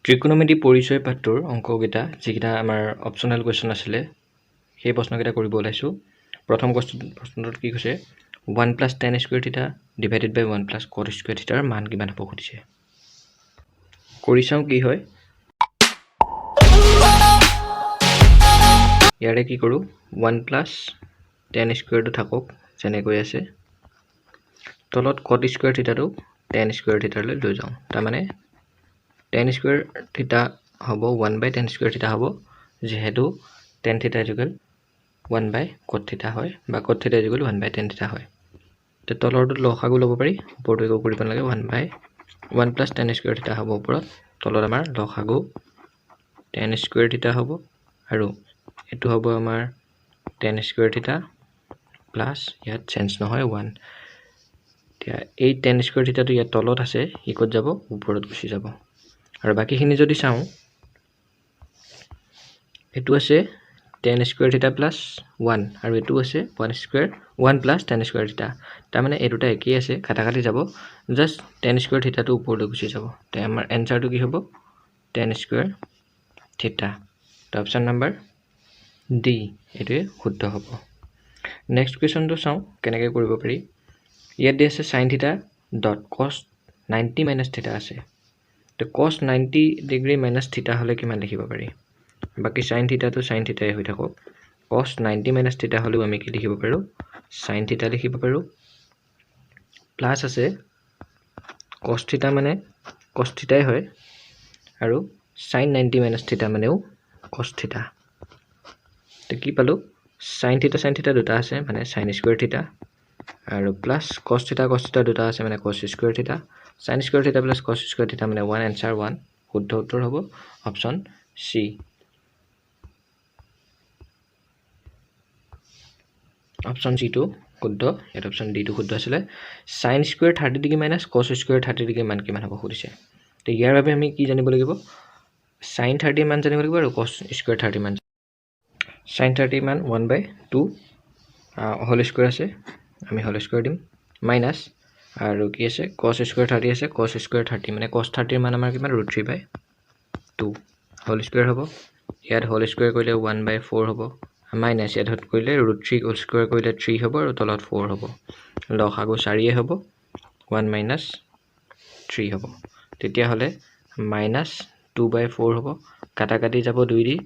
ট্ৰিকোনোমেট্ৰি পৰিচয় পাঠটোৰ অংককেইটা যিকেইটা আমাৰ অপচনেল কুৱেশ্যন আছিলে সেই প্ৰশ্নকেইটা কৰিব ওলাইছোঁ। প্ৰথম প্ৰশ্নটোত কি কৈছে 1 + tan স্কুৱেৰ থিটা ডিভাইডেড বাই 1 + cot স্কুৱেৰ থিটাৰ মান কিমান হ'ব সুধিছে। কৰি চাওঁ কি হয়। ইয়াৰে কি কৰোঁ 1 + tan স্কুৱেৰটো থাকক যেনেকৈ আছে, তলত cot স্কুৱেৰ থিটাটো tan স্কুৱেৰ থিটালৈ লৈ যাওঁ। তাৰমানে tan স্কুৱেৰ থিটা হ'ব 1/tan স্কুৱেৰ থিটা হ'ব, যিহেতু tan থিটা = 1/cot থিটা হয় বা cot থিটা = 1/tan থিটা হয়। তো তলৰটো লসাগু ল'ব পাৰি, ওপৰটো একো কৰিব নালাগে। 1 + tan স্কুৱেৰ থিটা হ'ব ওপৰত, তলত আমাৰ লসাগু tan স্কুৱেৰ থিটা হ'ব, আৰু এইটো হ'ব আমাৰ tan স্কুৱেৰ থিটা প্লাছ ইয়াত চেঞ্জ নহয় 1। এতিয়া এই tan স্কুৱেৰ থিটাটো ইয়াত তলত আছে, ই ক'ত যাব ওপৰত গুচি যাব। আৰু বাকীখিনি যদি চাওঁ, এইটো আছে tan স্কুৱেৰ থিটা প্লাছ 1 আৰু এইটো আছে 1 + tan স্কুৱেৰ থিটা। তাৰমানে এই দুটা একেই আছে, কাটাকাটি যাব, জাষ্ট tan স্কুৱেৰ থিটাটো ওপৰলৈ গুচি যাব। তো আমাৰ এনচাৰটো কি হ'ব tan স্কুৱেৰ থিটা। তো অপশ্যন নম্বৰ ডি এইটোৱে শুদ্ধ হ'ব। নেক্সট কুৱেশ্যনটো চাওঁ কেনেকৈ কৰিব পাৰি। ইয়াত দি আছে sin থিটা ডট cos 90 - থিটা আছে। তো cos 90 ডিগ্ৰী মাইনাছ থিটা হ'লে কিমান লিখিব পাৰি। বাকী sin থিটাটো sin থিটাই হৈ থাকক, cos 90 - থিটা হ'লেও আমি কি লিখিব পাৰোঁ sin থিটা লিখিব পাৰোঁ, প্লাছ আছে cos থিটা মানে cos থিটাই হয়, আৰু sin 90 - থিটা মানেও cos থিটা। তো কি পালোঁ sin থিটা দুটা আছে মানে sin স্কুৱেৰ থিটা, আৰু প্লাছ cos থিটা দুটা আছে মানে cos স্কুৱেৰ থিটা। sin স্কুৱেৰ থিটা প্লাছ cos স্কুৱেৰ থিটা মানে 1, এনচাৰ 1। শুদ্ধ উত্তৰ হ'ব অপশ্যন চি। অপশ্যন চিটো শুদ্ধ, ইয়াত অপশ্যন ডিটো শুদ্ধ আছিলে। sin square 30 degree minus cos square 30 degree মান কিমান হ'ব সুধিছে। তো ইয়াৰ বাবে আমি কি জানিব লাগিব, sin 30 মান জানিব লাগিব আৰু cos স্কুৱেৰ 30 মান। sin 30 মান 1/2 হোল স্কুৱেৰ আছে, আমি হোল স্কুৱেৰ দিম, মাইনাছ আৰু কি আছে cos স্কুৱেৰ 30 আছে, cos স্কুৱেৰ 30 মানে cos 30 মান আমাৰ কিমান √3/2 হোল স্কুৱেৰ হ'ব। ইয়াত হোল স্কুৱেৰ কৰিলে 1/4 হ'ব, মাইনাছ ইয়াত কৰিলে √3 হোল স্কুৱেৰ কৰিলে 3 হ'ব, আৰু তলত 4 হ'ব। লসাগু 4 হ'ব, 1 - 3 হ'ব। তেতিয়াহ'লে -2/4 হ'ব, কাটাকাটি যাব 2 দি,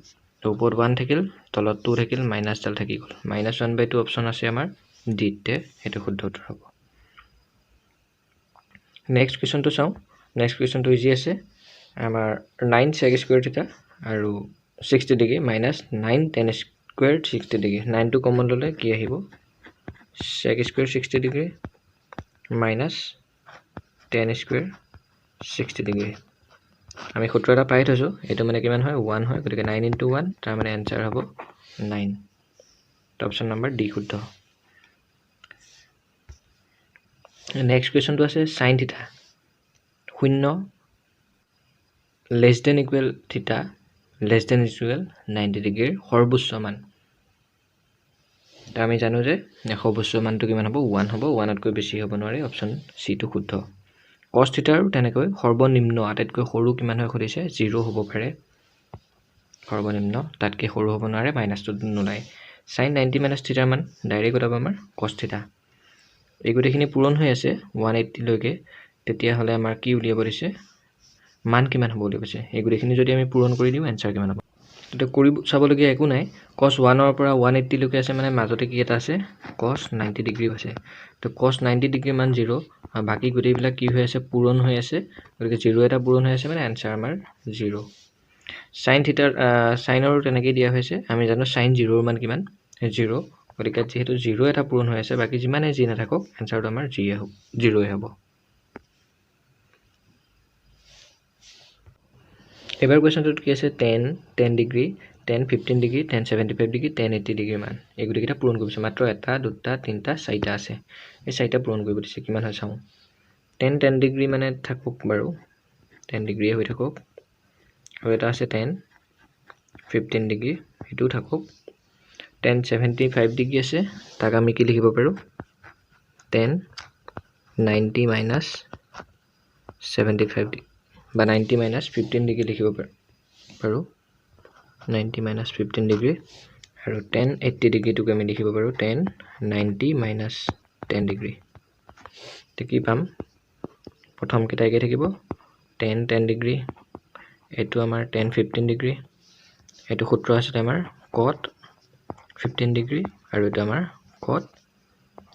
ওপৰত 1 থাকিল, তলত 2 থাকিল, মাইনাছডাল থাকি গ'ল। -1/2 অপশ্যন আছে আমাৰ ডিতে, সেইটো শুদ্ধ উত্তৰ হ'ব। নেক্সট কুৱেশ্যনটো চাওঁ। নেক্সট কুৱেশ্যনটো ইজি আছে। আমাৰ 9 sec স্কুৱেৰ থিটা আৰু 60 degree minus 9 tan square 60 degree. 9টো কমন ল'লে কি আহিব sec square 60 degree minus tan square 60 degree. আমি সূত্ৰ এটা পাই থৈছোঁ, এইটো মানে কিমান হয় 1 হয়, গতিকে 9 × 1, তাৰ মানে এনচাৰ হ'ব 9। অপশ্যন নম্বৰ ডি শুদ্ধ। নেক্সট কুৱেশ্যনটো আছে sin থিটা 0 <= থিটা <= 90 ডিগ্ৰীৰ সৰ্বোচ্চ মান। আমি জানো যে সৰ্বোচ্চ মানটো কিমান হ'ব 1 হ'ব, 1তকৈ বেছি হ'ব নোৱাৰে। অপশ্যন চিটো শুদ্ধ। cos থিটাৰ তেনেকৈ সৰ্বনিম্ন আটাইতকৈ সৰু কিমান হয় সুধিছে, 0 হ'ব পাৰে সৰ্বনিম্ন, তাতকৈ সৰু হ'ব নোৱাৰে, মাইনাছটো নোলায়। sin 90 - থিটাৰ মান ডাইৰেক্ট ওলাব আমাৰ cos থিটা। এই গোটেইখিনি পূৰণ হৈ আছে 180 লৈকে, তেতিয়াহ'লে আমাৰ কি উলিয়াব দিছে মান কিমান হ'ব বুলি কৈছে। এই গোটেইখিনি যদি আমি পূৰণ কৰি দিওঁ এনচাৰ কিমান হ'ব। তেতিয়া কৰি চাবলগীয়া একো নাই, cos 1ৰ পৰা 180 লৈকে আছে মানে মাজতে কি এটা আছে cos 90 ডিগ্ৰী আছে। তো cos 90 ডিগ্ৰী মান 0, বাকী গোটেইবিলাক কি হৈ আছে পূৰণ হৈ আছে, গতিকে 0 এটা পূৰণ হৈ আছে মানে এনচাৰ আমাৰ 0। sin থিটাৰ চাইনৰো তেনেকেই দিয়া হৈছে, আমি জানো sin 0ৰ মান কিমান 0, গতিকে যিহেতু 0 এটা পূৰণ হৈ আছে, বাকী যিমানে যি নাথাকক এনচাৰটো আমাৰ 0ই হ'ব। এবাৰ কুৱেশ্যনটোত কি আছে tan degree, tan 15 degree, tan 75 degree, tan 80 degree মান। এই গোটেইকেইটা পূৰণ কৰিব দিছে, মাত্ৰ 1, 2, 3, 4টা আছে। এই 4টা পূৰণ কৰিব দিছে, কিমান হয় চাওঁ। tan ডিগ্ৰী মানে থাকক বাৰু, tan ডিগ্ৰীয়ে হৈ থাকক, আৰু এটা আছে tan 15 ডিগ্ৰী, সেইটোও থাকক। tan 75 ডিগ্ৰী আছে, তাক আমি কি লিখিব পাৰোঁ tan 90 - 75 ডিগ্ৰী বা 90 minus 15 ডিগ্ৰী লিখিব পাৰোঁ 90 minus 15 ডিগ্ৰী আৰু tan 80 ডিগ্ৰীটোক আমি লিখিব পাৰোঁ tan 90 minus 10 ডিগ্ৰী তে কি পাম প্ৰথম কেইটা একে থাকিব tan 10 ডিগ্ৰী এটো আমাৰ tan 15 ডিগ্ৰী এটো সূত্ৰ আছে আমাৰ cot 15 ডিগ্ৰী আৰু এটো আমাৰ cot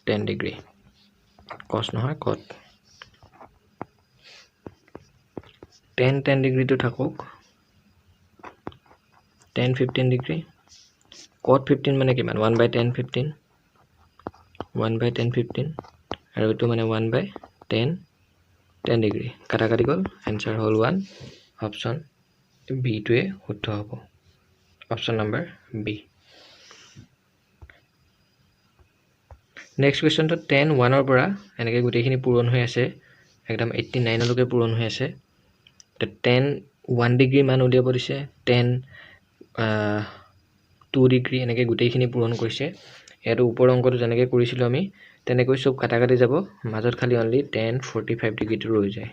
10 ডিগ্ৰী cos নহয় cot tan 10 ডিগ্ৰীটো থাকক tan 15 ডিগ্ৰী cot 15 মানে কিমান 1 by tan 15 1 by tan 15 আৰু এটো মানে 1 by tan 10 ডিগ্ৰী কাটাকাটি গল आंसर হল 1 অপচন বি টোৱে শুদ্ধ হ'ব অপচন নম্বৰ বি নেক্সট কোৱেশ্চনটো tan 1 ৰ পৰা এনেকৈ গুটেইখিনি পূৰণ হৈ আছে একদম 89 লৈকে পূৰণ হৈ আছে তে tan 1 ডিগ্ৰী মান উলিয়াব দিছে tan 2 ডিগ্ৰী এনেকৈ গুটেইখিনি পূৰণ কৰিছে এটো ওপৰ অংকটো যেনেকৈ কৰিছিলো আমি তেনেকৈ সব কাটাকাটি যাব মাজত খালি অনলি tan 45 ডিগ্ৰীটো ৰৈ যায়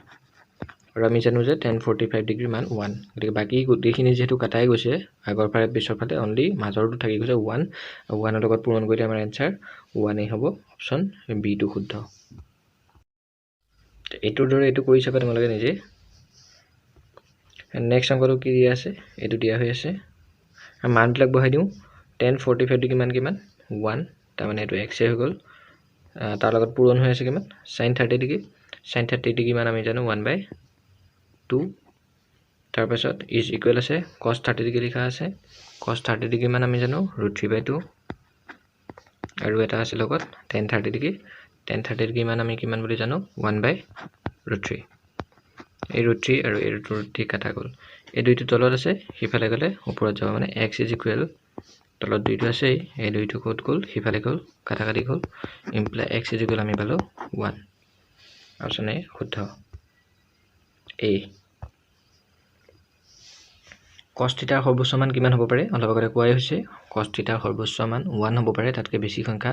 আৰু আমি জানো যে tan 45 ডিগ্ৰী মান 1 গতিকে বাকি গুটেইখিনি যেহেতু কাটাই গৈছে আগৰ ফালে পিছৰ ফালে অনলি মাজৰটো থাকি গৈছে 1 1 ৰ লগত পূৰণ কৰিলে আমাৰ आंसर 1 এই হ'ব অপচন বি টো শুদ্ধ এটোৰ দৰে এটো কৰি চাবা তোমালোকে নিজে নেক্সট অংকটো কি দিয়া আছে এটো দিয়া হৈ আছে আৰু মানবিলাক বহাই দিও tan 45 ডিগ্ৰী মান কিমান 1 তাৰ মানে এটো x হৈ গল তাৰ লগত পূৰণ হৈ আছে কিমান sin 30 ডিগ্ৰী sin 30 ডিগ্ৰী মান আমি জানো 1 by 2 তাৰ পাছত is equal আছে cos 30 ডিগ্ৰী লিখা আছে cos 30 ডিগ্ৰী মান আমি জানো √3/2 আৰু এটা আছে লগত tan 30 ডিগ্ৰী tan 30 ডিগ্ৰী মান আমি কিমান বুলি জানো 1 by √3 এই √3 আৰু এই √3 কাটা গল এই দুইটো তলত আছে হিফালে গলে ওপৰত যাব মানে x is equal তলত দুইটো আছে এই দুইটো কোড গল হিফালে গল কাটাকাটি গল ইমপ্লাই x is equal আমি পালো 1 অপচন এ শুদ্ধ এ cos থিটাৰ সৰ্বোচ্চ মান কিমান হ'ব পাৰে অলপ আগতে কোৱাই হৈছে cos থিটাৰ সৰ্বোচ্চ মান 1 হ'ব পাৰে তাতকৈ বেছি সংখ্যা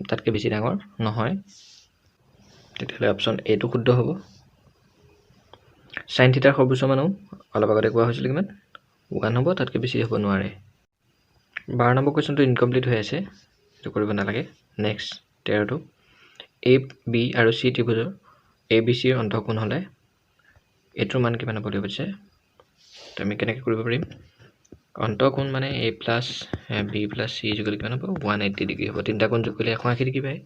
তাতকৈ বেছি ডাঙৰ নহয় তেতিয়াহলে অপচন এ টো শুদ্ধ হ'ব sin থিটাৰ সৰ্বোচ্চ মানো অলপ আগতে কোৱা হৈছিল কিমান 1 হ'ব তাতকৈ বেছি হ'ব নোৱাৰে 12 নম্বৰ কোৱেশ্চনটো ইনকমপ্লিট হৈ আছে এটো কৰিব নালাগে নেক্সট 13 টো এ বি আৰু সি ত্ৰিভুজৰ এ বি সি ৰ অন্তঃকোণ হলে এটোৰ মান কিমান হ'ব লাগিছে তো আমি কেনেকৈ কৰিব পাৰিম অন্তঃকোণ মানে a plus b plus c যোগ কিমান হ'ব 180 ডিগ্ৰী হ'ব তিনটা কোণ যোগ কৰিলে 180 ডিগ্ৰী পায়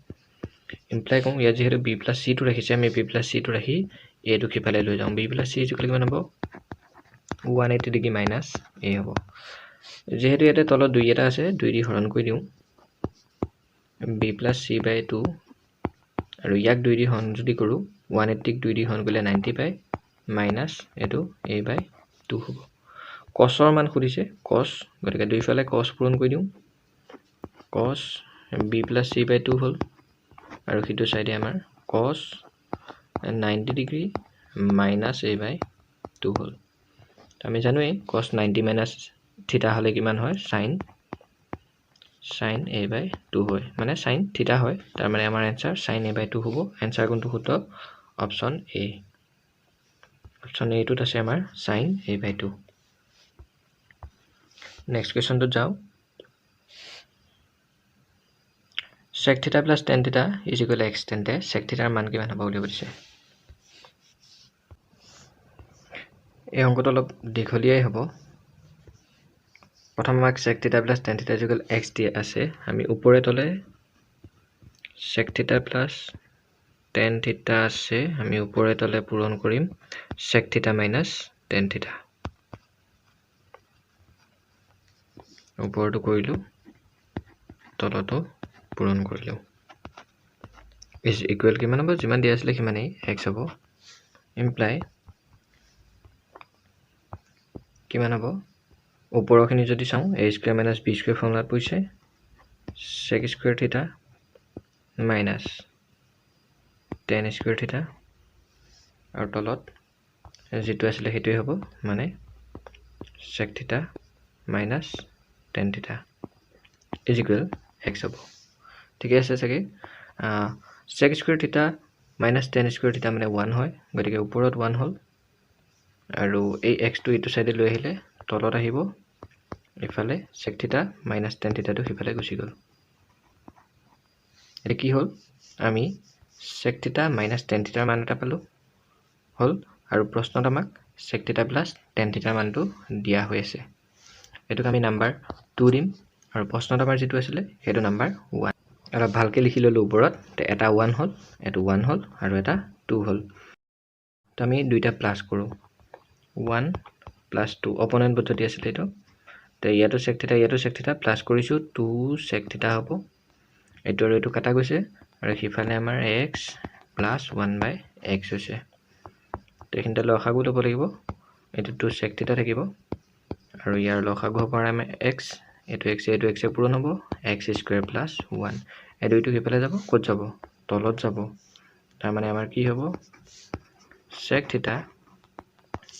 ইমপ্লাই কম ইয়াত যেহেতু b plus c টো ৰাখিছে আমি b plus c টো ৰাখি a টো কিফালে লৈ যাম b plus c যোগ কিমান হ'ব 180 ডিগ্ৰী মাইনাস a হ'ব যেহেতু ইয়াতে তলত 2 এটা আছে 2 দি হৰণ কৰি দিও b plus c by 2 আৰু ইয়াক 2 দি হৰণ যদি কৰো 180 ক 2 দি হৰণ কৰিলে 90 পায় মাইনাস এটো a by 2 হ'ব cosৰ মান খুদিছে cos গতিকে দুইফালে cos পূৰণ কৰি দিও cos b plus c by 2 হল আৰু হিটো সাইডে আমাৰ cos 90 degree minus a by 2 হল আমি জানোই cos 90 minus থিটা হলে কিমান হয় sin a by 2 হয় মানে sin থিটা হয় তাৰ মানে আমাৰ आंसर sin a by 2 হ'ব आंसर কোনটো শুদ্ধ অপচন এ অপচন এ টোত আছে আমাৰ sin a by 2 নেক্সট কোৱেশ্চনটো যাও sec theta plus tan theta is equal to x তেন্তে sec theta ৰ মান কিমান হ'ব বুলি কৈছে এই অংকটো অলপ দীঘলীয়াই হ'ব প্ৰথম আমাক sec theta plus tan theta is equal to x দিয়া আছে আমি ওপৰে তলে sec theta plus tan theta আছে আমি ওপৰে তলে পূৰণ কৰিম sec theta minus tan theta ওপৰটো কৰিলো তলটো পূৰণ কৰিলো is equal কিমান হ'ব যিমান দিয়া আছিল কিমানেই x হ'ব ইমপ্লাই কিমান হ'ব ওপৰখিনি যদি চাও a square minus b square ফৰ্মুলাত পৰিছে sec square theta minus tan square theta আৰু তলত যেটো আছিল হেতুই হ'ব মানে sec theta minus tan theta is equal x হ'ব ঠিক আছে সকে sec square theta minus tan square theta মানে 1 হয় গতিকে ওপৰত 1 হল আৰু এই x টো এইটো সাইডে লৈ আহিলে তলত আহিব ইফালে sec θ minus tan θ টো হিফালে গুচি গল এটা কি হল আমি sec θ minus tan θ মান এটা পালো হল আৰু প্ৰশ্নত আমাক sec θ plus tan θ মানটো দিয়া হৈ আছে এটোক আমি নাম্বাৰ 2 দিম আৰু প্ৰশ্নত আমাৰ যেটো আছিল হেটো নাম্বাৰ 1 আৰু ভালকে লিখি ললো ওপৰত তে এটা 1 হল এটো 1 হল আৰু এটা 2 হল তো আমি দুইটা প্লাস কৰো 1 plus 2 অপোনেন্ট পদ্ধতি আছিল এটো তে ইয়াতো sec θ প্লাস কৰিছো 2 sec θ হ'ব এটো আৰু এটো কাটা গৈছে আৰু হিফালে আমাৰ x plus 1/x হৈছে তো এখিনতে লসাগু লব লাগিব এটো 2 sec θ থাকিব আৰু ইয়াৰ লসাগু হ'ব আমাৰ x এটো x পূৰণ হ'ব x square plus 1 এই দুইটো হিফালে যাব কত যাব তলত যাব তাৰ মানে আমাৰ কি হ'ব sec θ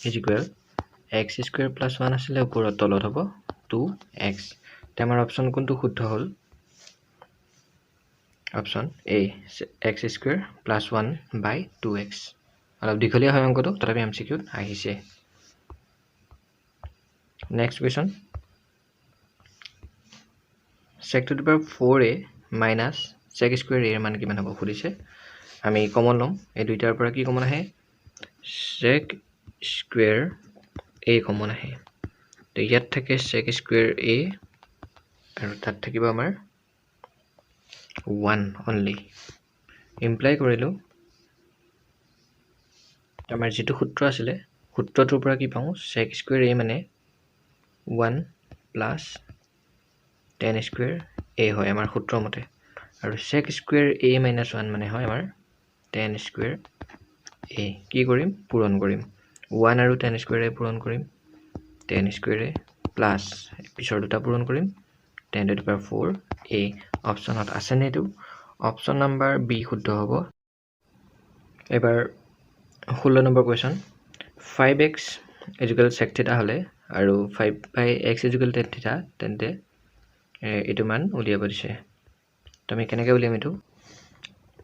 is equal x square plus 1 আসলে ওপৰত তলত হ'ব 2x তে আমাৰ অপচন কোনটো শুদ্ধ হ'ল option A x square plus 1 by 2x অলপ দীঘলীয়া হয় অংকটো তথাপি এমসিকিউত আহিছে next question sec to the power 4a minus sec square a এৰ মান কিমান হ'ব খুদিছে আমি কমন লম এই দুইটাৰ পৰা কি কমন আহে sec square a কমন আহে তো ইয়াত থাকে sec square a আৰু তাত থাকিব আমাৰ 1 only ইমপ্লাই কৰিলো আমাৰ যেটো সূত্ৰ আছিল সূত্ৰটোৰ পৰা কি পাও sec square a মানে 1 plus tan square a হয় আমাৰ সূত্ৰ মতে আৰু sec square a minus 1 মানে হয় আমাৰ tan square a কি কৰিম পূৰণ কৰিম 1 আৰু tan square a পূৰণ কৰিম tan square a plus পিছৰ দুটা পূৰণ কৰিম tan to the power 4 a অপচনত আছে নে এটো অপচন নাম্বাৰ বি শুদ্ধ হ'ব এবাৰ 16 নম্বৰ কোৱেশ্চন 5x sec θ হলে আৰু 5/x tan θ তেন্তে এটো মান উলিয়াব দিছে তো আমি কেনেকৈ উলিয়াম এটো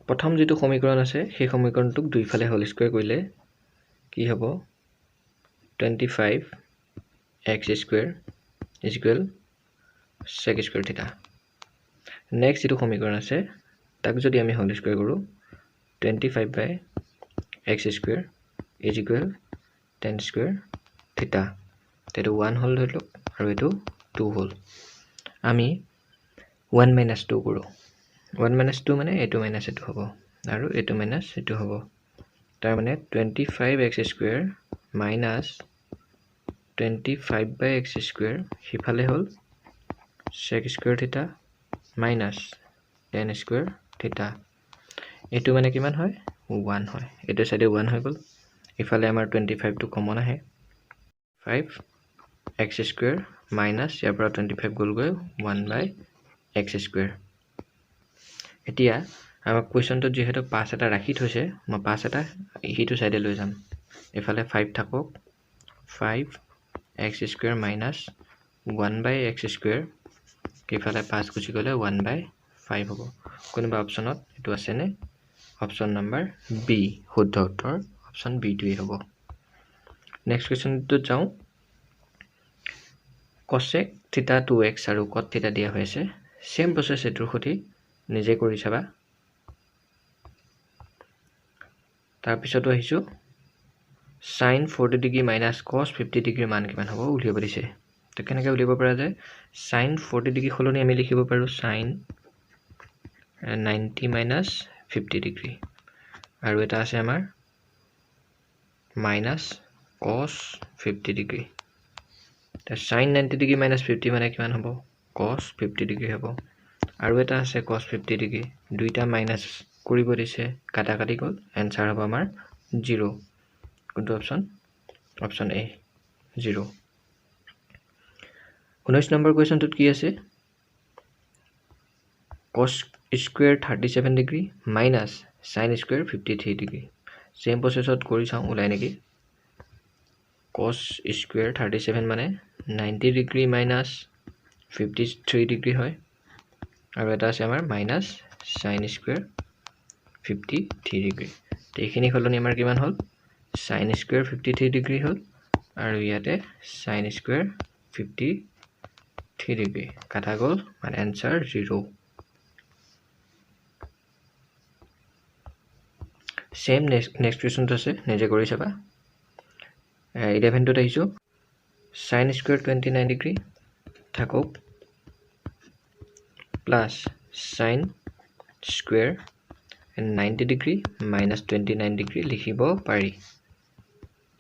প্ৰথম যেটো সমীকৰণ আছে সেই সমীকৰণটোক দুইফালে হোল স্কয়াৰ কৰিলে কি হ'ব 25x square is equal sec square θ next যেটো সমীকৰণ আছে তাক যদি আমি হোল স্কয়াৰ কৰো 25/x square is equal tan square θ তেটো 1 হল ধৰিলো আৰু এটো 2 হল আমি 1 minus 2 কৰো 1 minus 2 মানে এটো minus এটো হ'ব আৰু এটো minus এটো হ'ব তাৰ মানে 25x square minus 25/x square হিফালে হল sec square θ minus tan square θ এটো মানে কিমান হয় 1 হয় এটো সাইডে 1 হৈ গল ইফালে আমাৰ 25 টো কমন আহে 5x square minus ইয়াৰ পৰা 25 গল গৈ 1/x square এতিয়া আমাৰ কোৱেশ্চনটো যেহেতু পাঁচ এটা ৰাখি থৈছে মই পাঁচ এটা হিটো সাইডে লৈ যাম ইফালে 5 থাকক 5x square minus 1/x square ইফালে 5 গুচি গলে 1/5 হ'ব কোনবা অপচনত এটো আছে নে অপচন নাম্বাৰ বি শুদ্ধ উত্তৰ অপচন বি টোই হ'ব নেক্সট কোৱেশ্চনটো যাও cosec θ 2x আৰু cot θ দিয়া হৈছে সেম প্ৰসেস এটোৰ সতি নিজে কৰি চাবা তাৰ পিছতো আহিছো sin 40 degree minus cos 50 degree মান কিমান হ'ব উলিয়াব দিছে তো কেনেকৈ উলিয়াব পৰা যায় sin 40 ডিগ্ৰী খলনি আমি লিখিব পাৰো sin 90 minus 50 ডিগ্ৰী আৰু এটা আছে আমাৰ minus cos 50 ডিগ্ৰী তা sin 90 ডিগ্ৰী minus 50 মানে কিমান হ'ব cos 50 ডিগ্ৰী হ'ব আৰু এটা আছে cos 50 ডিগ্ৰী দুইটা মাইনাস কৰিব দিছে কাটা কাটি গল आंसर হ'ব আমাৰ 0 কোনটো অপচন অপচন এ 0 19 নম্বৰ কোৱেশ্চনটোত কি আছে cos square 37 degree minus sin square 53 degree same প্ৰসেসত কৰি চাও উলাই নেকি cos square 37 মানে 90 ডিগ্ৰী minus 53 ডিগ্ৰী হয় আৰু এটা আছে আমাৰ minus sin square 53 ডিগ্ৰী তো এইখিনি খলনি আমাৰ কিমান হল sin square 53 ডিগ্ৰী হল আৰু ইয়াতে sin square 53 ডিগ্ৰী কাটা গ'ল মানে আনসাৰ 0 সেম নেক্সট কুৱেশ্যনটো আছে নিজে কৰি চাবা 11 টোত আহিছো sin square 29 ডিগ্ৰী থাকক plus sin square 90 degree minus 29 degree লিখিব পাৰি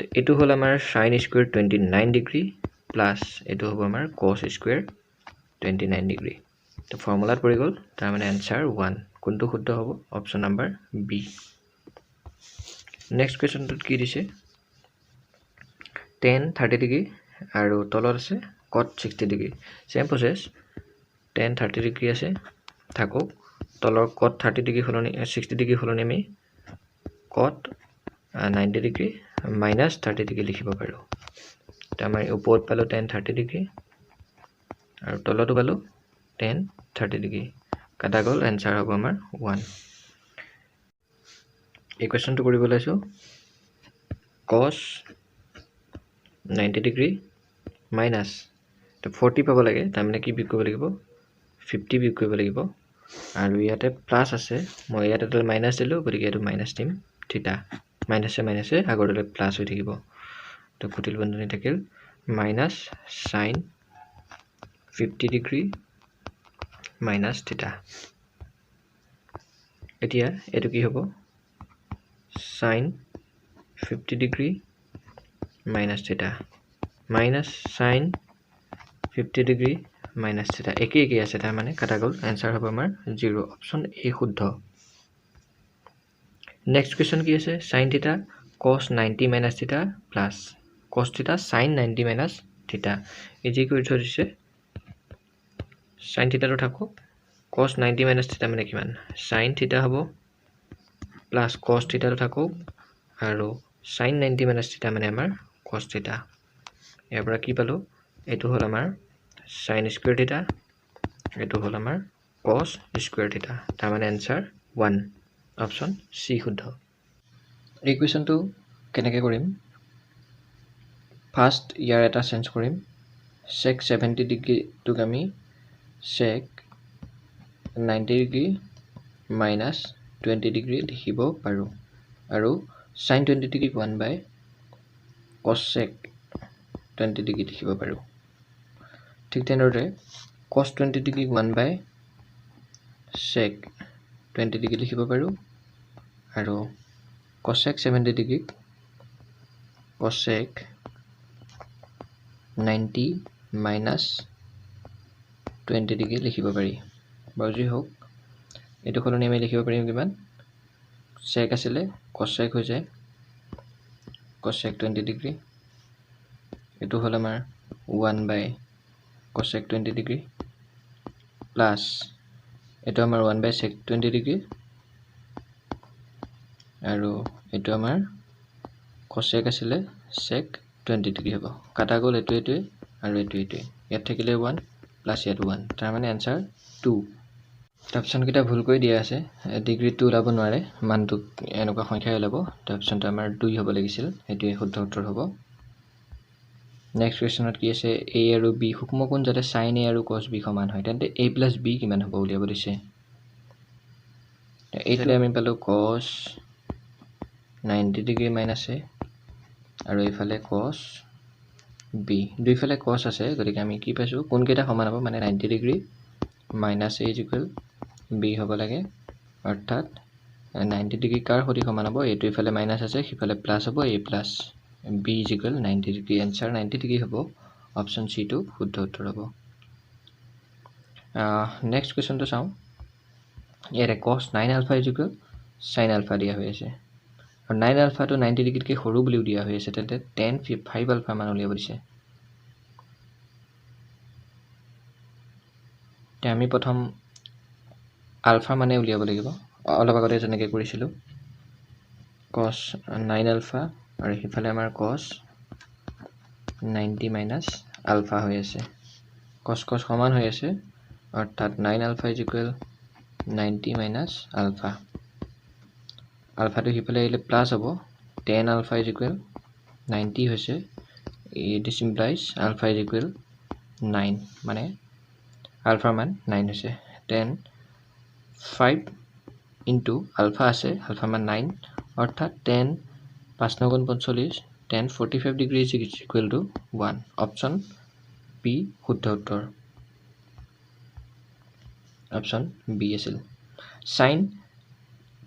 তো এটো হল আমাৰ sin square 29 ডিগ্ৰী plus এটো হ'ব আমাৰ cos square 29 ডিগ্ৰী তো ফৰ্মুলাত পৰি গ'ল তাৰ মানে আনসাৰ 1 কোনটো শুদ্ধ হ'ব অপচন নাম্বাৰ বি নেক্সট কুৱেশ্যনটোত কি দিছে tan 30 ডিগ্ৰী আৰু তলত আছে cot 60 degree same process tan 30 degree আছে থাকক তলৰ cot 30 ডিগ্ৰী হলনি 60 ডিগ্ৰী হলনি আমি cot 90 ডিগ্ৰী minus 30 ডিগ্ৰী লিখিব পাৰো তো আমাৰ ওপৰত পালো tan 30 ডিগ্ৰী আৰু তলতো পালো tan 30 ডিগ্ৰী কাটা গ'ল আনসাৰ হ'ব আমাৰ 1 এই কোৱেশ্যনটো কৰিব লৈছো cos 90 ডিগ্ৰী minus তো 40 পাব লাগে তাৰ মানে কি বিয়োগ কৰিব লাগিব 50 বিয়োগ কৰিব লাগিব আৰু ইয়াতে প্লাস আছে মই ইয়াতে তো মাইনাস দিলো গতিকে এটো মাইনাস দিম থিটা মাইনাসে আগৰলৈ প্লাস হৈ থাকিব তো কুটিল বন্ধনী থাকিল minus sin 50 ডিগ্ৰী minus থিটা এতিয়া এটো কি হ'ব sin 50 ডিগ্ৰী minus থিটা minus sin 50 ডিগ্ৰী minus থিটা একে আছে তাৰ মানে কাটা গ'ল আনসাৰ হ'ব আমাৰ 0 অপচন এ শুদ্ধ নেক্সট কোৱেশ্যন কি আছে sin থিটা cos 90 minus থিটা plus cos থিটা sin 90 minus থিটা ইজি কৰি থৈ দিছে sin থিটাটো থাকক cos 90 minus থিটা মানে কিমান sin থিটা হ'ব plus cos থিটাটো থাকক আৰু sin 90 minus থিটা মানে আমাৰ cos থিটা ইয়াৰ পৰা কি পালো এটো হল আমাৰ sin square থিটা এটো হল আমাৰ cos square থিটা তাৰ মানে আনসাৰ 1 অপচন সি শুদ্ধ এই কোৱেশ্যনটো কেনেকৈ কৰিম ফাৰ্স্ট ইয়াৰ এটা চেঞ্জ কৰিম sec 70 ডিগ্ৰী টুক আমি sec 90 ডিগ্ৰী minus 20 ডিগ্ৰী লিখিব পাৰো আৰু sin 20 degree 1 by cos sec 20 degree লিখিব পাৰো ঠিক তেনেদৰে cos 20 degree 1 by sec 20 degree লিখিব পাৰো আৰু cosec 70 degree cosec 90 minus 20 degree লিখিব পাৰি বাউজি হোক এটো খলনি আমি লিখিব পাৰিম কিমান sec আছিলে cosec হৈ যায় cosec 20 ডিগ্ৰী এটো হল আমাৰ 1 by cosec 20 ডিগ্ৰী plus এটো আমাৰ 1 by sec 20 ডিগ্ৰী আৰু এটো আমাৰ cosec আছিলে sec 20 ডিগ্ৰী হ'ব কাটা গ'ল এটো আৰু এটো ইয়াত থাকিলে 1 plus ইয়াত 1 তাৰ মানে আনসাৰ 2 অপচন কিটা ভুল কৰি দিয়া আছে ডিগ্ৰী 2 লাব নোৱাৰে মানটো এনেকুৱা সংখ্যা লাব তাৰ অপচনটো আমাৰ 2 হ'ব লাগিছিল এটোই শুদ্ধ উত্তৰ হ'ব নেক্সট কুৱেশ্যনত কি আছে a আৰু b সুক্ষ্মকোণ যাতে sin a আৰু cos b সমান হয় তেন্তে a plus b কিমান হ'ব উলিয়াব দিছে এইফালে আমি পালো cos 90 ডিগ্ৰী minus a আৰু এইফালে cos b দুইফালে cos আছে গতিকে আমি কি পাইছো কোন কেইটা সমান হ'ব মানে 90 degree minus a is equal b হ'ব লাগে অৰ্থাৎ 90 ডিগ্ৰী কাৰ সৈতে সমান হ'ব এইটো ইফালে মাইনাস আছে সিফালে প্লাস হ'ব a plus b is equal 90 degree answer 90 degree হ'ব অপচন সি টো শুদ্ধ উত্তৰ হ'ব নেক্সট কোৱেশ্যনটো চাও ইয়াৰে cos 9 alpha is equal sin alpha দিয়া হৈ আছে আৰু 9 alpha টো 90 ডিগ্ৰীতকৈ সৰু বুলিও দিয়া হৈ আছে তেন্তে tan 5 alpha মান উলিয়াব দিছে তে আমি প্ৰথম আলফা মানে উলিয়াব লাগিব অলপ আগতে যেনেকৈ কৰিছিলো cos 9 alpha আৰু হিফালে আমাৰ cos 90 minus alpha হৈ আছে cos সমান হৈ আছে অৰ্থাৎ 9 alpha is equal 90 minus alpha alpha টো হিফালে আহিলে প্লাস হ'ব tan alpha is equal 90 হৈছে this implies alpha is equal 9 মানে alpha মান 9 হৈছে then 5 into alpha আছে alpha মান 9 অর্থাৎ 10 5 9 গুণ 45 10 45 degree is equal to 1 option B শুদ্ধ উত্তৰ option B আছিল sin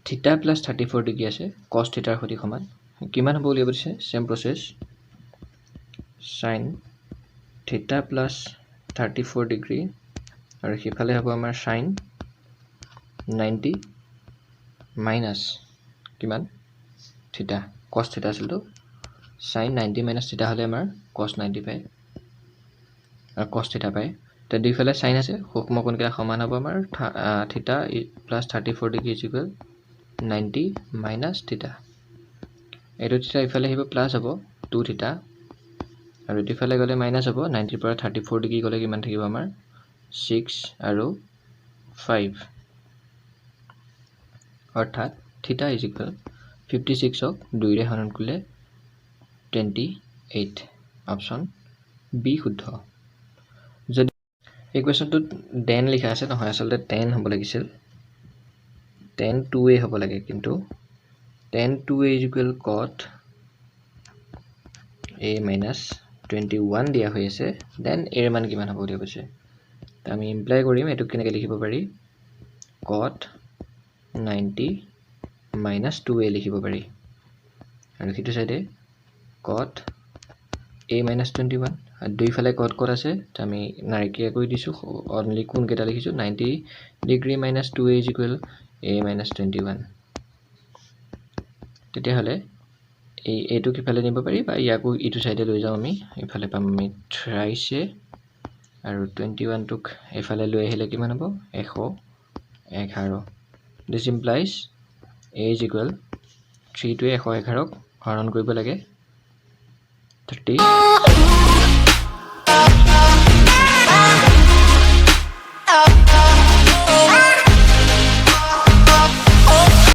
theta plus 34 degree আছে cos theta সৈতে সমান কিমান হ'ব বুলি কৈছে same process sin theta plus 34 degree আৰু হিফালে হ'ব আমাৰ sin 90 minus কিমান theta cos theta আছিল তো sin 90 minus theta হলে আমাৰ cos 90 পায় আৰু cos theta পায় তে দুইফালে sin আছে সূক্ষ্ম কোণকেইটা সমান হ'ব আমাৰ theta plus 34 degree is equal 90 minus theta এইটো theta ইফালে আহিব প্লাস হ'ব 2 theta আৰু ইফালে গলে মাইনাস হ'ব 90 পৰা 34 ডিগ্ৰী গলে কিমান থাকিব আমাৰ 6 আৰু 5 অৰ্থাৎ theta is equal 56 ক 2 ৰে হৰণ কৰিলে 28 অপচন বি শুদ্ধ যদি এই কোৱেশ্চনটোত tan লিখা আছে নহয় আসলে tan হ'ব লাগিছিল tan 2a হ'ব লাগে কিন্তু tan 2a is equal cot a minus 21 দিয়া হৈ আছে then a এর মান কিমান হ'ব বুলি কৈছে তা আমি ইমপ্লাই কৰিম এটো কেনেকৈ লিখিব পাৰি cot 90 minus 2a লিখিব পাৰি আৰু কিটো সাইডে cot a minus 21 আৰু দুইফালে cot cot আছে তা আমি নাৰিকিয়া কৰি দিছো অনলি কোন কেটা লিখিছো 90 degree minus 2a is equal a minus 21 তেতিয়া হলে এই এটো কিফালে নিব পাৰি বা ইয়াকো ইটো সাইডে লৈ যাও আমি ইফালে পাম আমি থ্ৰাইছে আৰু 21 টুক এফালে লৈ আহিলে কিমান হ'ব 111 this implies a is equal 3 to 111 ক হৰণ কৰিব লাগে 30